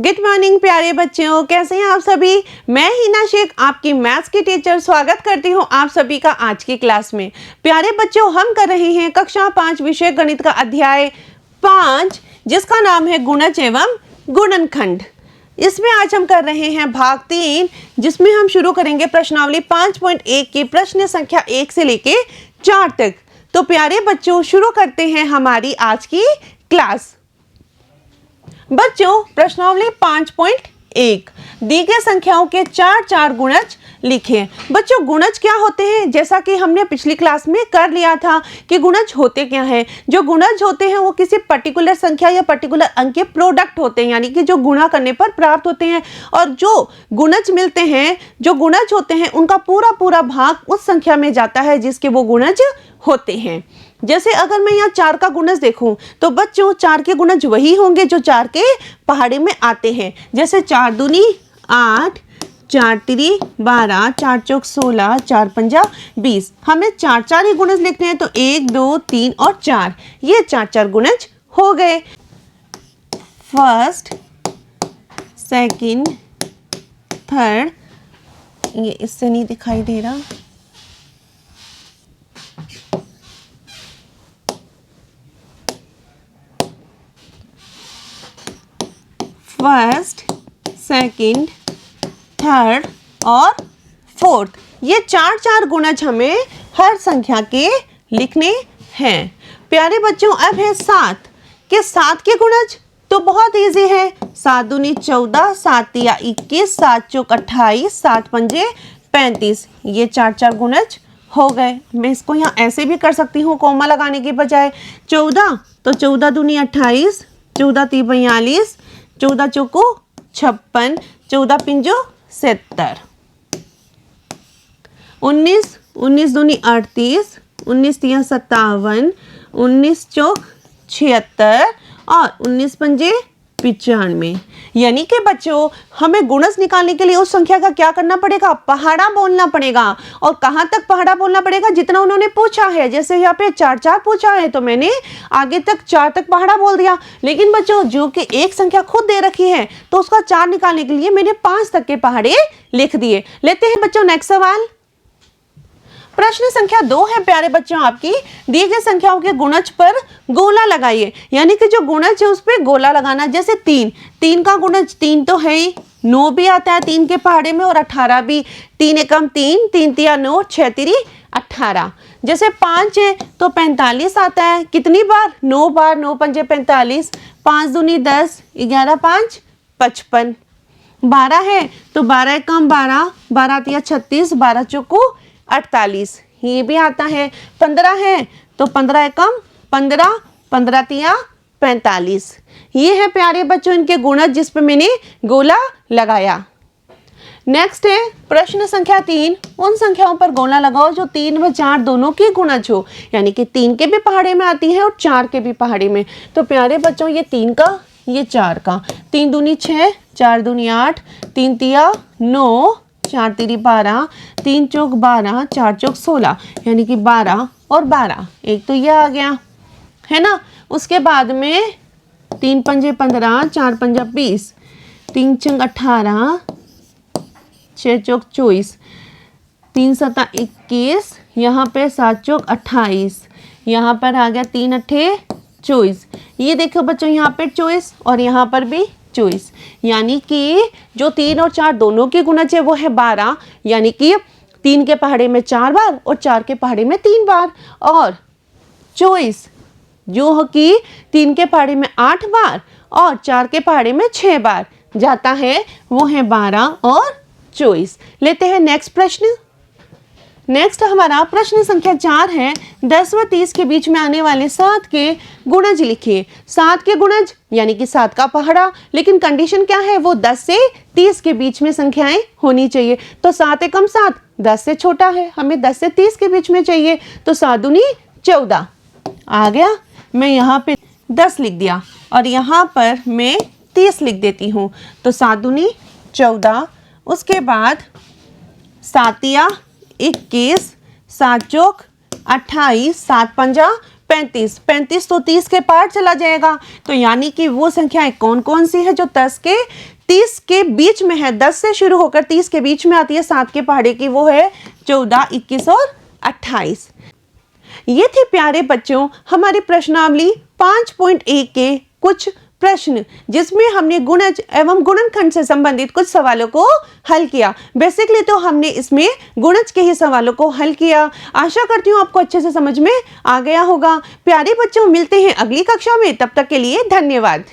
Good morning प्यारे बच्चों, कैसे हैं आप सभी। मैं हिना शेख आपकी मैथ्स की टीचर स्वागत करती हूं आप सभी का आज की क्लास में। प्यारे बच्चों, हम कर रहे हैं कक्षा 5 विषय गणित का अध्याय 5 जिसका नाम है गुणज एवं गुणनखंड। इसमें आज हम कर रहे हैं भाग 3 जिसमें हम शुरू करेंगे प्रश्नावली 5.1 की प्रश्न संख्या 1 से लेके 4 तक। तो प्यारे बच्चों, शुरू करते हैं हमारी आज की क्लास। बच्चों, प्रश्नावली 5.1 दी गई संख्याओं के चार गुणज लिखें। बच्चों, गुणज क्या होते हैं, जैसा कि हमने पिछली क्लास में कर लिया था कि गुणज होते क्या हैं। जो गुणज होते हैं वो किसी पर्टिकुलर संख्या या पर्टिकुलर अंक के प्रोडक्ट होते हैं, यानी कि जो गुणा करने पर प्राप्त होते हैं। और जो गुणज मिलते हैं, जो गुणज होते हैं, उनका पूरा भाग उस संख्या में जाता है जिसके वो गुणज होते हैं। जैसे अगर मैं यहाँ 4 का गुणज देखूं तो बच्चों 4 के गुणज वही होंगे जो 4 के पहाड़े में आते हैं। जैसे 4 दूनी 8, 4 तिरी 12, 4 चौक 16, 4 पंजा 20। हमें 4 ही गुणज लिखने हैं, तो 1, 2, 3 और 4, ये 4 गुणज हो गए। फर्स्ट, सेकंड, थर्ड, ये इससे नहीं दिखाई दे रहा। फर्स्ट, सेकंड, थर्ड और फोर्थ, ये 4 गुणज हमें हर संख्या के लिखने हैं। प्यारे बच्चों, अब है 7 के 7 के गुणज, तो बहुत इजी है। 7 दूनी 14, 7 तिया 21, 7 चौक 28, 7 पंजे 35, ये 4 गुणज हो गए। मैं इसको यहाँ ऐसे भी कर सकती हूँ कोमा लगाने के बजाय। 14 तो 14 दूनी 28, 14 ती 42, 14 चौको 56, 14 पिंजो 70, 19 दूनी 38, 19 तिया 57, 19 चौक 76 और 19 पंजे 95। यानी कि बच्चों, हमें गुणज निकालने के लिए उस संख्या का क्या करना पड़ेगा, पहाड़ा बोलना पड़ेगा। और कहाँ तक पहाड़ा बोलना पड़ेगा, जितना उन्होंने पूछा है। जैसे यहाँ पे 4 पूछा है तो मैंने आगे तक 4 तक पहाड़ा बोल दिया। लेकिन बच्चों, जो कि एक संख्या खुद दे रखी है तो उसका 4 निकालने के लिए मैंने 5 तक के पहाड़े लिख दिए। लेते हैं बच्चों नेक्स्ट सवाल। प्रश्न संख्या 2 है प्यारे बच्चों आपकी। दिए गए संख्याओं के गुणज पर गोला लगाइए, यानी कि जो गुणज है उस पर गोला लगाना। जैसे 3 का गुणज 3 तो है ही, 9 भी आता है 3 के पहाड़े में और 18 भी। 3 एकम 3, 3 तिया 9, 6 तिरी 18। जैसे 5 है तो 45 आता है, कितनी बार, 9 बार, 9 पंजे 45, 5 दूनी 10, 11 5 55। 12 है तो 12 एकम 12, 12 तिया 36, 12 चौको 48, ये भी आता है। 15 है तो 15 एकम 15, 15 तिया 45, ये है प्यारे बच्चों इनके गुणज जिस पे मैंने गोला लगाया। नेक्स्ट है प्रश्न संख्या 3। उन संख्याओं पर गोला लगाओ जो 3 व 4 दोनों की गुणज हो, यानी कि 3 के भी पहाड़े में आती है और 4 के भी पहाड़े में। तो प्यारे बच्चों, ये 3 का, ये 4 का। 3 दूनी 6, 4 दूनी 8, 3 तिया 9, 4 तिरी 12, 3 चौक 12, 4 चौक 16, यानी कि 12 और 12, एक तो ये आ गया है ना। उसके बाद में 3 पंजे 15, 4 पंजा 20, 3 चंग 18, 6 चौक 24, 3 सता 21, यहाँ पे 7 चौक 28, यहाँ पर आ गया 3 अट्ठे 24। ये देखो बच्चों, यहाँ पे 24 और यहाँ पर भी 24, यानी कि जो 3 और 4 दोनों के गुणज है वो है 12, यानी कि 3 के पहाड़े में 4 बार और 4 के पहाड़े में 3 बार। और 24 जो कि 3 के पहाड़े में 8 बार और 4 के पहाड़े में 6 बार जाता है, वो है 12 और 24। लेते हैं नेक्स्ट प्रश्न। नेक्स्ट हमारा प्रश्न संख्या 4 है। 10 व 30 के बीच में आने वाले 7 के गुणज लिखिए। 7 के गुणज यानी कि 7 का पहाड़ा, लेकिन कंडीशन क्या है, वो 10 से 30 के बीच में संख्याएं होनी चाहिए। तो 7 एकम 7 10 से छोटा है, हमें 10 से 30 के बीच में चाहिए। तो 7 दूनी 14 आ गया। मैं यहाँ पे 10 लिख दिया और यहाँ पर मैं 30 लिख देती हूँ। तो 7 दूनी 14, उसके बाद 7 तिया 21, 7 चौक 28, 7 पंजा 35, 35 तो 30 के पार चला जाएगा, तो यानी कि वो संख्याएं कौन कौन सी है जो 30 के बीच में है, 10 से शुरू होकर 30 के बीच में आती है 7 के पहाड़े की, वो है 14, 21 और 28। ये थे प्यारे बच्चों हमारी प्रश्नावली 5.1 के कुछ प्रश्न, जिसमें हमने गुणज एवं गुणनखंड से संबंधित कुछ सवालों को हल किया। बेसिकली तो हमने इसमें गुणज के ही सवालों को हल किया। आशा करती हूँ आपको अच्छे से समझ में आ गया होगा। प्यारे बच्चों, मिलते हैं अगली कक्षा में, तब तक के लिए धन्यवाद।